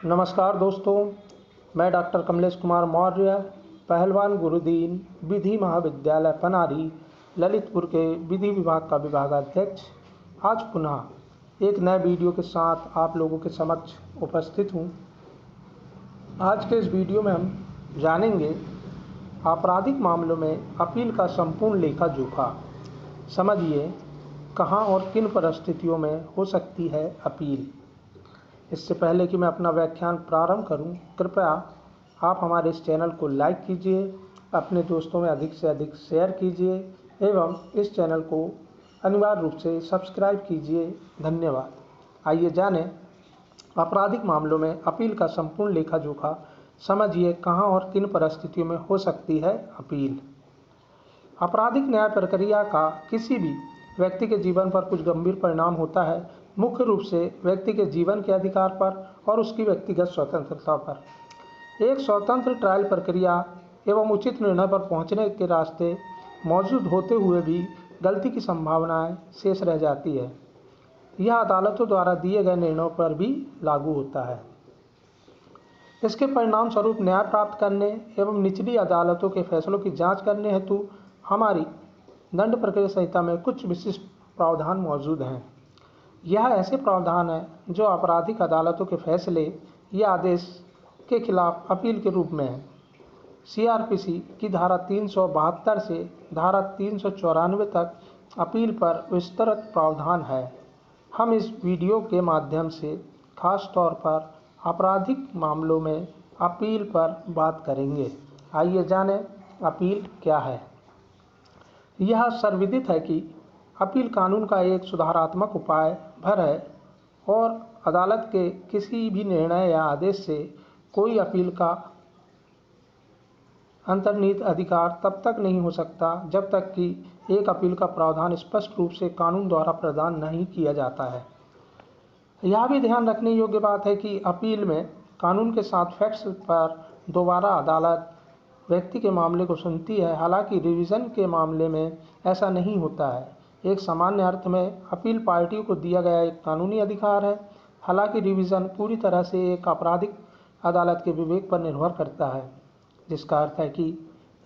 नमस्कार दोस्तों, मैं डॉक्टर कमलेश कुमार मौर्य, पहलवान गुरुदीन विधि महाविद्यालय पनारी ललितपुर के विधि विभाग का विभागाध्यक्ष आज पुनः एक नए वीडियो के साथ आप लोगों के समक्ष उपस्थित हूँ। आज के इस वीडियो में हम जानेंगे आपराधिक मामलों में अपील का संपूर्ण लेखा जोखा। समझिए कहाँ और किन परिस्थितियों में हो सकती है अपील। इससे पहले कि मैं अपना व्याख्यान प्रारंभ करूं, कृपया आप हमारे इस चैनल को लाइक कीजिए, अपने दोस्तों में अधिक से अधिक शेयर कीजिए एवं इस चैनल को अनिवार्य रूप से सब्सक्राइब कीजिए। धन्यवाद। आइए जानें आपराधिक मामलों में अपील का संपूर्ण लेखा जोखा। समझिए कहाँ और किन परिस्थितियों में हो सकती है अपील। आपराधिक न्याय प्रक्रिया का किसी भी व्यक्ति के जीवन पर कुछ गंभीर परिणाम होता है, मुख्य रूप से व्यक्ति के जीवन के अधिकार पर और उसकी व्यक्तिगत स्वतंत्रता पर। एक स्वतंत्र ट्रायल प्रक्रिया एवं उचित निर्णय पर पहुंचने के रास्ते मौजूद होते हुए भी गलती की संभावनाएं शेष रह जाती है। यह अदालतों द्वारा दिए गए निर्णयों पर भी लागू होता है। इसके परिणाम स्वरूप न्याय प्राप्त करने एवं निचली अदालतों के फैसलों की जांच करने हेतु हमारी दंड प्रक्रिया संहिता में कुछ विशिष्ट प्रावधान मौजूद हैं। यह ऐसे प्रावधान हैं जो आपराधिक अदालतों के फैसले या आदेश के खिलाफ अपील के रूप में है। सीआरपीसी की धारा 372 से धारा 394 तक अपील पर विस्तृत प्रावधान है। हम इस वीडियो के माध्यम से खास तौर पर आपराधिक मामलों में अपील पर बात करेंगे। आइए जानें अपील क्या है। यह सर्वविदित है कि अपील कानून का एक सुधारात्मक उपाय भर है और अदालत के किसी भी निर्णय या आदेश से कोई अपील का अंतर्निहित अधिकार तब तक नहीं हो सकता जब तक कि एक अपील का प्रावधान स्पष्ट रूप से कानून द्वारा प्रदान नहीं किया जाता है। यह भी ध्यान रखने योग्य बात है कि अपील में कानून के साथ फैक्ट्स पर दोबारा अदालत व्यक्ति के मामले को सुनती है। हालांकि रिवीजन के मामले में ऐसा नहीं होता है। एक सामान्य अर्थ में अपील पार्टियों को दिया गया एक कानूनी अधिकार है। हालांकि रिवीजन पूरी तरह से एक आपराधिक अदालत के विवेक पर निर्भर करता है, जिसका अर्थ है कि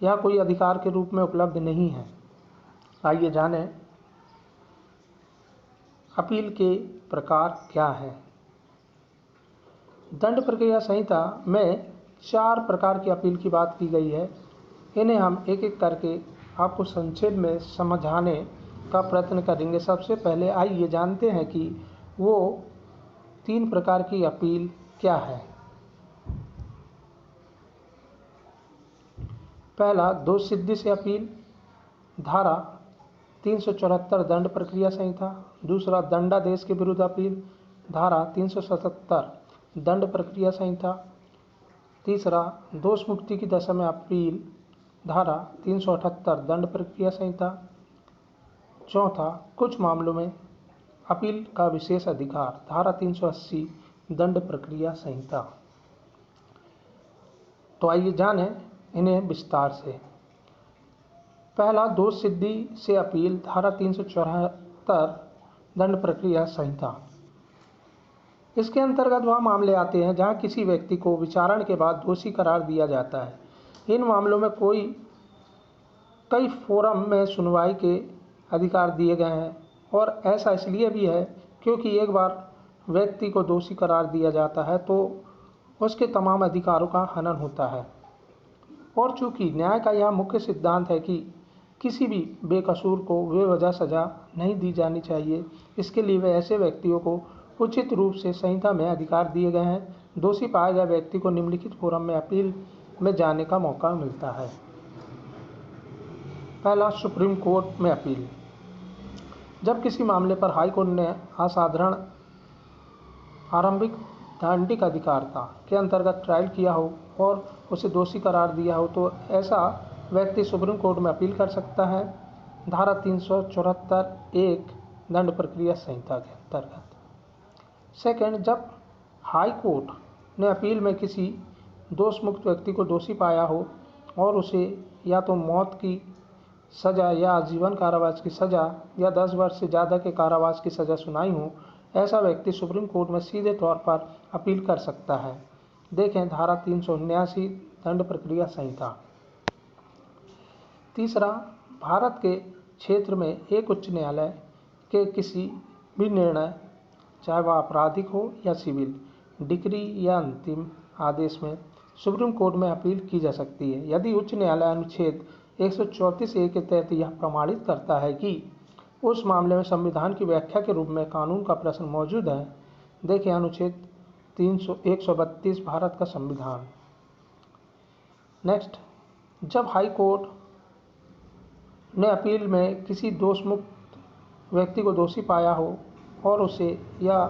यह कोई अधिकार के रूप में उपलब्ध नहीं है। आइए जानें अपील के प्रकार क्या हैं। दंड प्रक्रिया संहिता में 4 प्रकार की अपील की बात की गई है। इन्हें हम एक एक करके आपको संक्षेप में समझाने का प्रयत्न करेंगे। सबसे पहले आइए जानते हैं कि वो 3 प्रकार की अपील क्या है। पहला, दोष सिद्धि से अपील, धारा 374 दंड प्रक्रिया संहिता। दूसरा, दंडादेश के विरुद्ध अपील, धारा 377 दंड प्रक्रिया संहिता। तीसरा, दोष मुक्ति की दशा में अपील, धारा 378 दंड प्रक्रिया संहिता। चौथा, कुछ मामलों में अपील का विशेष अधिकार, धारा 380 दंड प्रक्रिया संहिता। तो आइए जानें इन्हें विस्तार से। पहला, दोष सिद्धि से अपील, धारा 374 दंड प्रक्रिया संहिता। इसके अंतर्गत वह मामले आते हैं जहां किसी व्यक्ति को विचारण के बाद दोषी करार दिया जाता है। इन मामलों में कई फोरम में सुनवाई के अधिकार दिए गए हैं और ऐसा इसलिए भी है क्योंकि एक बार व्यक्ति को दोषी करार दिया जाता है तो उसके तमाम अधिकारों का हनन होता है। और चूंकि न्याय का यह मुख्य सिद्धांत है कि किसी भी बेकसूर को बेवजह सजा नहीं दी जानी चाहिए, इसके लिए वे ऐसे व्यक्तियों को उचित रूप से संहिता में अधिकार दिए गए हैं। दोषी पाए गए व्यक्ति को निम्नलिखित फोरम में अपील में जाने का मौका मिलता है। पहला, सुप्रीम कोर्ट में अपील। जब किसी मामले पर हाई कोर्ट ने असाधारण आरंभिक दंडिक अधिकारिता के अंतर्गत ट्रायल किया हो और उसे दोषी करार दिया हो तो ऐसा व्यक्ति सुप्रीम कोर्ट में अपील कर सकता है, धारा 374(1) दंड प्रक्रिया संहिता के अंतर्गत। सेकंड, जब हाई कोर्ट ने अपील में किसी दोष मुक्त व्यक्ति को दोषी पाया हो और उसे या तो मौत की सज़ा या आजीवन कारावास की सज़ा या 10 वर्ष से ज़्यादा के कारावास की सज़ा सुनाई हो ऐसा व्यक्ति सुप्रीम कोर्ट में सीधे तौर पर अपील कर सकता है। देखें धारा 379 दंड प्रक्रिया संहिता। तीसरा, भारत के क्षेत्र में एक उच्च न्यायालय के किसी भी निर्णय, चाहे वह आपराधिक हो या सिविल, डिक्री या अंतिम आदेश में सुप्रीम कोर्ट में अपील की जा सकती है यदि उच्च न्यायालय अनुच्छेद 134A के तहत यह प्रमाणित करता है कि उस मामले में संविधान की व्याख्या के रूप में कानून का प्रश्न मौजूद है। देखें अनुच्छेद 132 भारत का संविधान। नेक्स्ट, जब हाई कोर्ट ने अपील में किसी दोषमुक्त व्यक्ति को दोषी पाया हो और उसे या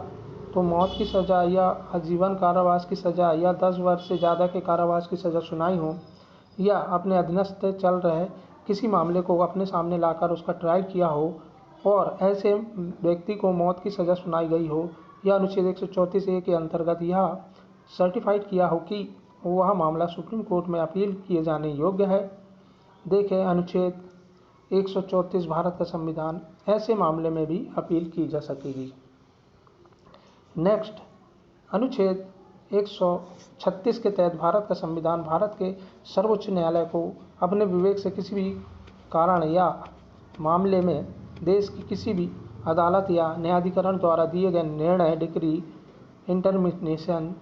तो मौत की सज़ा या आजीवन कारावास की सज़ा या 10 वर्ष से ज़्यादा के कारावास की सज़ा सुनाई हो, या अपने अधीनस्थ चल रहे किसी मामले को अपने सामने लाकर उसका ट्रायल किया हो और ऐसे व्यक्ति को मौत की सज़ा सुनाई गई हो, या अनुच्छेद 134A के अंतर्गत यह सर्टिफाइड किया हो कि वह मामला सुप्रीम कोर्ट में अपील किए जाने योग्य है। देखें अनुच्छेद 134 भारत का संविधान। ऐसे मामले में भी अपील की जा सकेगी। नेक्स्ट, अनुच्छेद 136 के तहत भारत का संविधान भारत के सर्वोच्च न्यायालय को अपने विवेक से किसी भी कारण या मामले में देश की किसी भी अदालत या न्यायाधिकरण द्वारा दिए गए निर्णय, डिक्री, इंटरमिनेशन,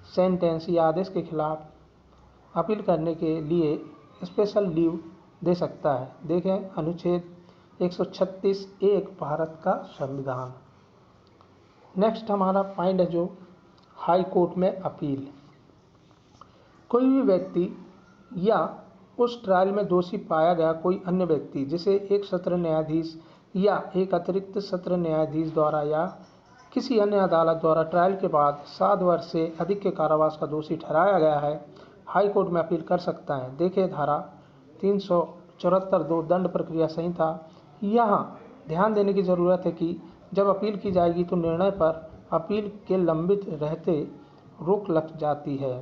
सेंटेंस या आदेश के खिलाफ अपील करने के लिए स्पेशल लीव दे सकता है। देखें अनुच्छेद 136(1) भारत का संविधान। नेक्स्ट हमारा पॉइंट है जो हाई कोर्ट में अपील। कोई भी व्यक्ति या उस ट्रायल में दोषी पाया गया कोई अन्य व्यक्ति जिसे एक सत्र न्यायाधीश या एक अतिरिक्त सत्र न्यायाधीश द्वारा या किसी अन्य अदालत द्वारा ट्रायल के बाद 7 वर्ष से अधिक के कारावास का दोषी ठहराया गया है, हाई कोर्ट में अपील कर सकता है। देखिए धारा 374(2) दंड प्रक्रिया संहिता। यहाँ ध्यान देने की जरूरत है कि जब अपील की जाएगी तो निर्णय पर अपील के लंबित रहते रोक लग जाती है।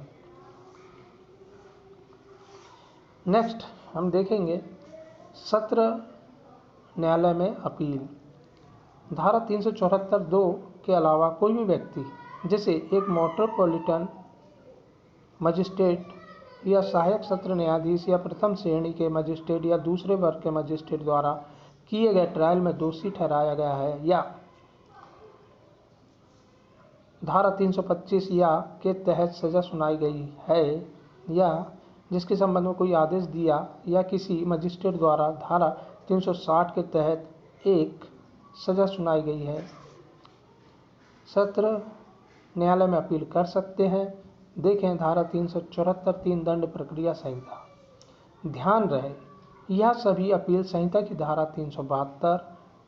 नेक्स्ट हम देखेंगे सत्र न्यायालय में अपील। धारा 374(2) के अलावा कोई भी व्यक्ति जिसे एक मेट्रोपॉलिटन मजिस्ट्रेट या सहायक सत्र न्यायाधीश या प्रथम श्रेणी के मजिस्ट्रेट या दूसरे वर्ग के मजिस्ट्रेट द्वारा किए गए ट्रायल में दोषी ठहराया गया है, या धारा 325 या के तहत सज़ा सुनाई गई है, या जिसके संबंध में कोई आदेश दिया या किसी मजिस्ट्रेट द्वारा धारा 360 के तहत एक सज़ा सुनाई गई है, सत्र न्यायालय में अपील कर सकते हैं। देखें धारा 374(3) दंड प्रक्रिया संहिता। ध्यान रहे यह सभी अपील संहिता की धारा 372,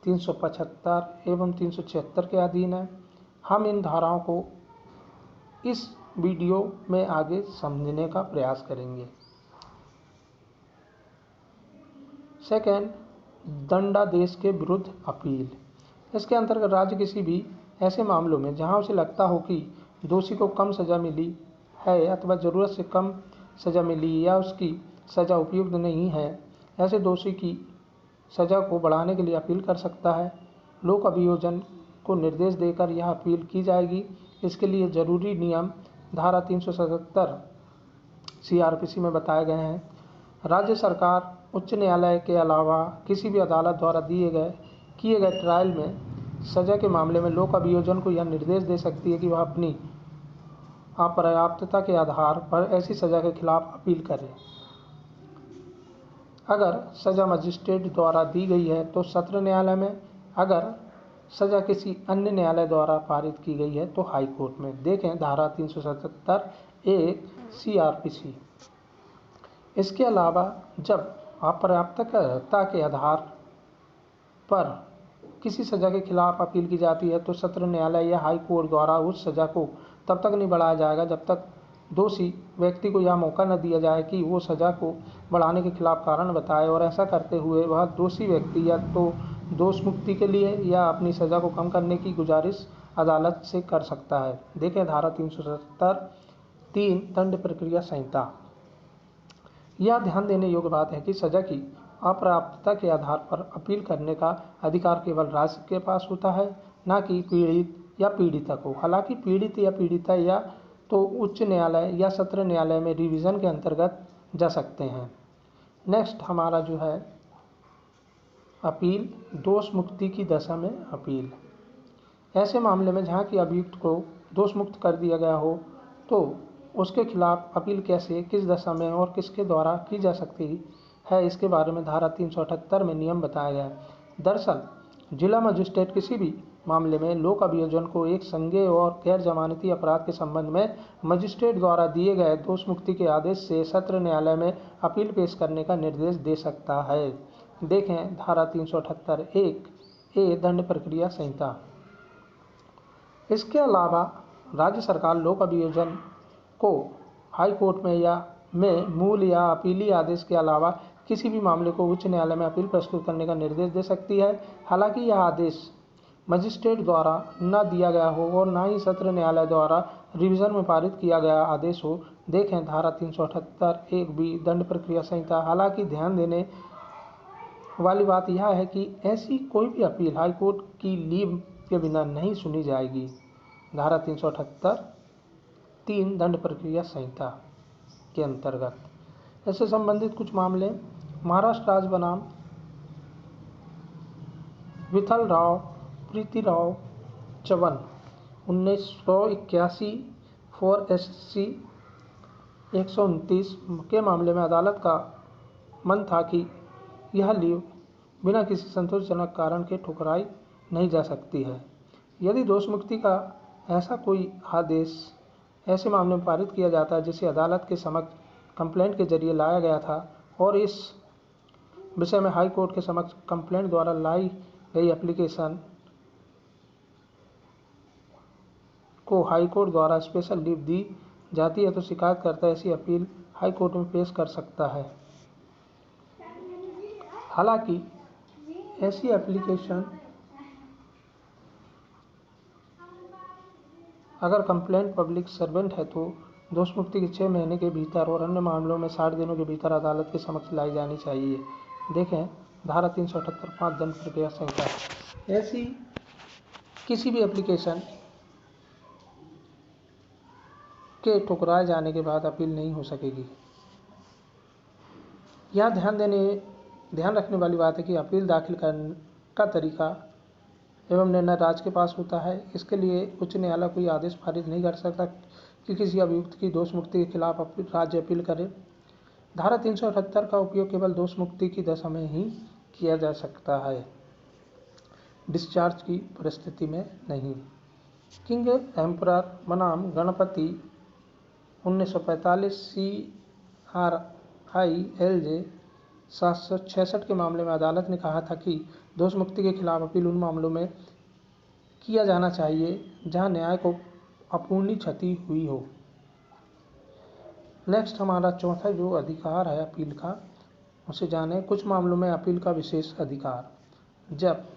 375 एवं 376 के अधीन है। हम इन धाराओं को इस वीडियो में आगे समझने का प्रयास करेंगे। सेकेंड, दंडादेश के विरुद्ध अपील। इसके अंतर्गत राज्य किसी भी ऐसे मामलों में जहां उसे लगता हो कि दोषी को कम सज़ा मिली है अथवा ज़रूरत से कम सज़ा मिली या उसकी सज़ा उपयुक्त नहीं है, ऐसे दोषी की सज़ा को बढ़ाने के लिए अपील कर सकता है। लोक अभियोजन को निर्देश देकर यह अपील की जाएगी। इसके लिए जरूरी नियम धारा 377 CRPC में बताए गए हैं। राज्य सरकार उच्च न्यायालय के अलावा किसी भी अदालत द्वारा किए गए ट्रायल में सज़ा के मामले में लोक अभियोजन को यह निर्देश दे सकती है कि वह अपनी अपर्याप्तता के आधार पर ऐसी सज़ा के खिलाफ अपील करे। अगर सज़ा मजिस्ट्रेट द्वारा दी गई है तो सत्र न्यायालय में, अगर सज़ा किसी अन्य न्यायालय द्वारा पारित की गई है तो हाई कोर्ट में। देखें धारा 377(1) CRPC। इसके अलावा जब अपर्याप्तता के आधार पर किसी सज़ा के खिलाफ अपील की जाती है तो सत्र न्यायालय या हाई कोर्ट द्वारा उस सज़ा को तब तक नहीं बढ़ाया जाएगा जब तक दोषी व्यक्ति को यह मौका न दिया जाए कि वो सज़ा को बढ़ाने के खिलाफ कारण बताए, और ऐसा करते हुए वह दोषी व्यक्ति या तो दोष मुक्ति के लिए या अपनी सज़ा को कम करने की गुजारिश अदालत से कर सकता है। देखें धारा 377(3) दंड प्रक्रिया संहिता। यह ध्यान देने योग्य बात है कि सज़ा की अपर्याप्तता के आधार पर अपील करने का अधिकार केवल राज्य के पास होता है, न कि पीड़ित या पीड़ितक हो। हालांकि पीड़ित या पीड़िता या तो उच्च न्यायालय या सत्र न्यायालय में रिवीजन के अंतर्गत जा सकते हैं। नेक्स्ट हमारा जो है अपील, दोष मुक्ति की दशा में अपील। ऐसे मामले में जहां की अभियुक्त को दोष मुक्त कर दिया गया हो तो उसके खिलाफ अपील कैसे, किस दशा में और किसके द्वारा की जा सकती है, इसके बारे में धारा 378 में नियम बताया गया है। दरअसल जिला मजिस्ट्रेट किसी भी मामले में लोक अभियोजन को एक संज्ञेय और गैर जमानती अपराध के संबंध में मजिस्ट्रेट द्वारा दिए गए दोष मुक्ति के आदेश से सत्र न्यायालय में अपील पेश करने का निर्देश दे सकता है। देखें धारा 378(1) दंड प्रक्रिया संहिता। इसके अलावा राज्य सरकार लोक अभियोजन को हाई कोर्ट में मूल या अपीली आदेश के अलावा किसी भी मामले को उच्च न्यायालय में अपील प्रस्तुत करने का निर्देश दे सकती है। हालांकि यह आदेश मजिस्ट्रेट द्वारा न दिया गया हो और न ही सत्र न्यायालय द्वारा रिवीजन में पारित किया गया आदेश हो। देखें धारा 378(1)(b) दंड प्रक्रिया संहिता। हालांकि ध्यान देने वाली बात यह है कि ऐसी कोई भी अपील हाईकोर्ट की लीव के बिना नहीं सुनी जाएगी। धारा 378(3) दंड प्रक्रिया संहिता के अंतर्गत ऐसे संबंधित कुछ मामले। महाराष्ट्र राज्य बनाम विठलराव प्रीतिराव चवन 1981 फॉर SC 129 के मामले में अदालत का मन था कि यह लीव बिना किसी संतोषजनक कारण के ठुकराई नहीं जा सकती है। यदि दोष मुक्ति का ऐसा कोई आदेश ऐसे मामले में पारित किया जाता है जिसे अदालत के समक्ष कंप्लेंट के जरिए लाया गया था और इस विषय में हाई कोर्ट के समक्ष कंप्लेंट द्वारा लाई गई एप्लीकेशन को हाई कोर्ट द्वारा स्पेशल लीव दी जाती है तो शिकायतकर्ता ऐसी अपील हाई कोर्ट में पेश कर सकता है। हालांकि ऐसी एप्लीकेशन अगर कंप्लेंट पब्लिक सर्वेंट है तो दोष मुक्ति के 6 महीने के भीतर और अन्य मामलों में 60 दिनों के भीतर अदालत के समक्ष लाई जानी चाहिए। देखें धारा 378(5) दंड प्रक्रिया संहिता। ऐसी किसी भी एप्लीकेशन के ठुकराए जाने के बाद अपील नहीं हो सकेगी। यह ध्यान रखने वाली बात है कि अपील दाखिल करने का तरीका एवं निर्णय राज्य के पास होता है। इसके लिए उच्च न्यायालय कोई आदेश पारित नहीं कर सकता कि किसी अभियुक्त की दोष मुक्ति के खिलाफ राज्य अपील करे। धारा 378 का उपयोग केवल दोष मुक्ति की दशा में ही किया जा सकता है, डिस्चार्ज की परिस्थिति में नहीं। किंग एम्परर बनाम गणपति 1945 CRILJ 766 के मामले में अदालत ने कहा था कि दोष मुक्ति के खिलाफ अपील उन मामलों में किया जाना चाहिए जहां न्याय को अपूर्णीय क्षति हुई हो। नेक्स्ट हमारा चौथा जो अधिकार है अपील का, उसे जाने। कुछ मामलों में अपील का विशेष अधिकार। जब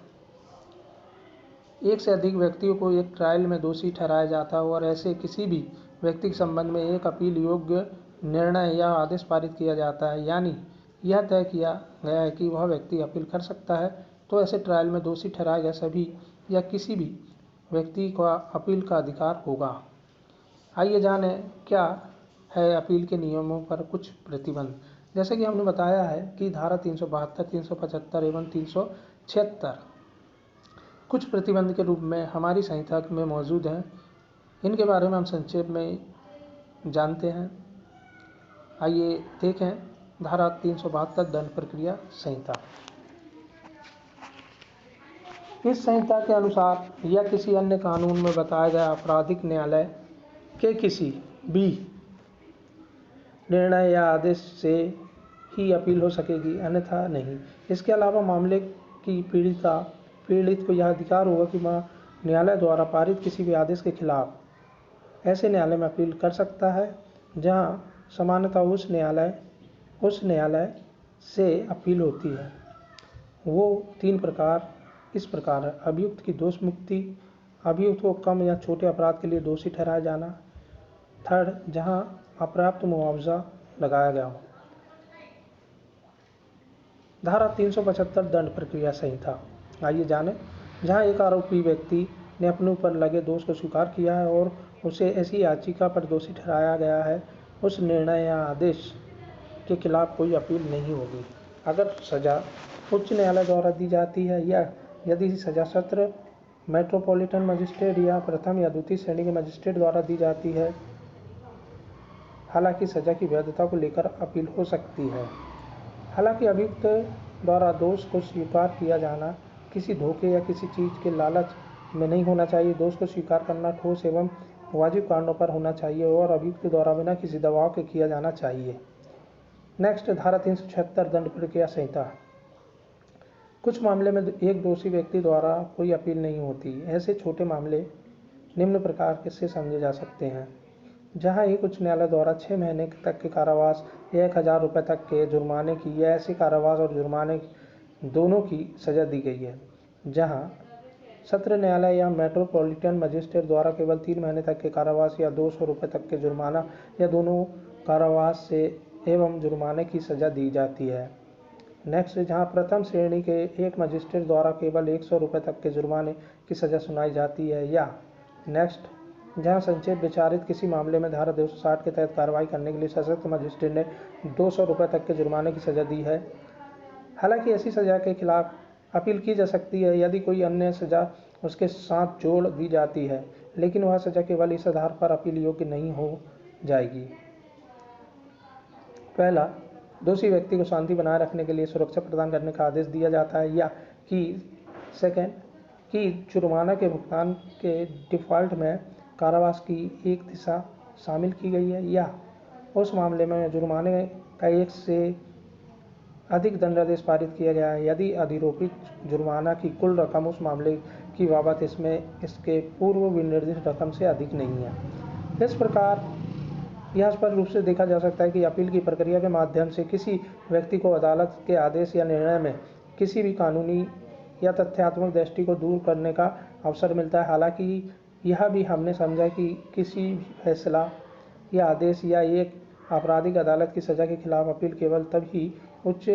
एक से अधिक व्यक्तियों को एक ट्रायल में दोषी ठहराया जाता है और ऐसे किसी भी व्यक्ति के संबंध में एक अपील योग्य निर्णय या आदेश पारित किया जाता है, यानी यह तय किया गया है कि वह व्यक्ति अपील कर सकता है, तो ऐसे ट्रायल में दोषी ठहराए गए सभी या किसी भी व्यक्ति का अपील का अधिकार होगा। आइए जाने क्या है अपील के नियमों पर कुछ प्रतिबंध। जैसे कि हमने बताया है कि धारा 372, 375 एवं 376 कुछ प्रतिबंध के रूप में हमारी संहिता में मौजूद हैं। इनके बारे में हम संक्षेप में जानते हैं। आइए देखें धारा 372 दंड प्रक्रिया संहिता। इस संहिता के अनुसार या किसी अन्य कानून में बताया गया आपराधिक न्यायालय के किसी भी निर्णय या आदेश से ही अपील हो सकेगी, अन्यथा नहीं। इसके अलावा मामले की पीड़ित को यह अधिकार होगा कि वह न्यायालय द्वारा पारित किसी भी आदेश के खिलाफ ऐसे न्यायालय में अपील कर सकता है जहां सामान्यतः उस न्यायालय से अपील होती है। वो 3 प्रकार इस प्रकार है: अभियुक्त की दोष मुक्ति, अभियुक्त को कम या छोटे अपराध के लिए दोषी ठहराया जाना, थर्ड जहां अपर्याप्त मुआवजा लगाया गया हो। धारा 375 दंड प्रक्रिया संहिता। आइए जाने। जहां एक आरोपी व्यक्ति ने अपने ऊपर लगे दोष को स्वीकार किया है और उसे ऐसी याचिका पर दोषी ठहराया गया है, उस निर्णय या आदेश के खिलाफ कोई अपील नहीं होगी। अगर सजा उच्च न्यायालय द्वारा दी जाती है या यदि सजा सत्र, मेट्रोपॉलिटन मजिस्ट्रेट या प्रथम या द्वितीय श्रेणी के मजिस्ट्रेट द्वारा दी जाती है, हालांकि सजा की वैधता को लेकर अपील हो सकती है। हालांकि अभियुक्त द्वारा दोष को स्वीकार किया जाना किसी धोखे या किसी चीज़ के लालच में नहीं होना चाहिए। दोष को स्वीकार करना ठोस एवं वाजिब कारणों पर होना चाहिए और अभियुक्त द्वारा बिना किसी दबाव के किया जाना चाहिए। नेक्स्ट, धारा 376 दंड प्रक्रिया संहिता। कुछ मामले में एक दोषी व्यक्ति द्वारा कोई अपील नहीं होती। ऐसे छोटे मामले निम्न प्रकार से समझे जा सकते हैं, जहां एक उच्च न्यायालय द्वारा 6 महीने तक के कारावास या 1000 रुपये तक के जुर्माने की या ऐसे कारावास और जुर्माने दोनों की सजा दी गई है, जहां सत्र न्यायालय या मेट्रोपॉलिटन मजिस्ट्रेट द्वारा केवल 3 महीने तक के कारावास या 200 रुपये तक के जुर्माना या दोनों कारावास से एवं जुर्माने की सजा दी जाती है। नेक्स्ट, जहां प्रथम श्रेणी के एक मजिस्ट्रेट द्वारा केवल 100 रुपये तक के जुर्माने की सजा सुनाई जाती है। या नेक्स्ट, जहां संक्षेप विचारित किसी मामले में धारा 260 के तहत कार्रवाई करने के लिए सशक्त मजिस्ट्रेट ने 200 रुपये तक के जुर्माने की सजा दी है। हालांकि ऐसी सजा के खिलाफ अपील की जा सकती है यदि कोई अन्य सजा उसके साथ जोड़ दी जाती है, लेकिन वह सजा केवल इस आधार पर अपील योग्य नहीं हो जाएगी। पहला, दोषी व्यक्ति को शांति बनाए रखने के लिए सुरक्षा प्रदान करने का आदेश दिया जाता है, या कि सेकंड, कि जुर्माना के भुगतान के डिफ़ॉल्ट में कारावास की एक दिशा शामिल की गई है, या उस मामले में जुर्माने का एक से अधिक दंडादेश पारित किया गया है यदि अधिरोपित जुर्माना की कुल रकम उस मामले की बाबत इसके पूर्व विनिर्दिष्ट रकम से अधिक नहीं है। इस प्रकार यह स्पष्ट रूप से देखा जा सकता है कि अपील की प्रक्रिया के माध्यम से किसी व्यक्ति को अदालत के आदेश या निर्णय में किसी भी कानूनी या तथ्यात्मक दृष्टि को दूर करने का अवसर मिलता है। हालांकि यह भी हमने समझा कि किसी भी फैसला या आदेश या एक आपराधिक अदालत की सजा के खिलाफ अपील केवल तभी उच्च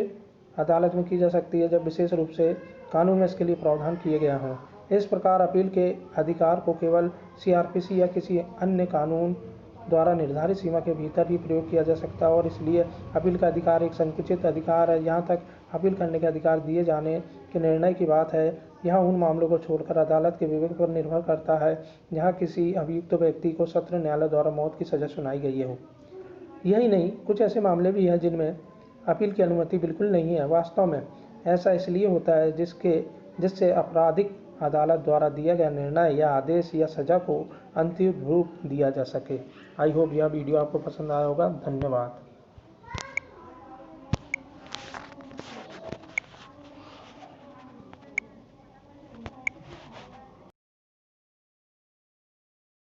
अदालत में की जा सकती है जब विशेष रूप से कानून में इसके लिए प्रावधान किए गए हों। इस प्रकार अपील के अधिकार को केवल सीआरपीसी या किसी अन्य कानून द्वारा निर्धारित सीमा के भीतर ही प्रयोग किया जा सकता है और इसलिए अपील का अधिकार एक संकुचित अधिकार है। यहाँ तक अपील करने के अधिकार दिए जाने के निर्णय की बात है, यह उन मामलों को छोड़कर अदालत के विवेक पर निर्भर करता है जहाँ किसी अभियुक्त व्यक्ति को सत्र न्यायालय द्वारा मौत की सजा सुनाई गई हो। यही नहीं, कुछ ऐसे मामले भी हैं जिनमें अपील की अनुमति बिल्कुल नहीं है। वास्तव में ऐसा इसलिए होता है जिससे आपराधिक अदालत द्वारा दिया गया निर्णय या आदेश या सजा को अंतिम रूप दिया जा सके। आई होप यह वीडियो आपको पसंद आया होगा। धन्यवाद।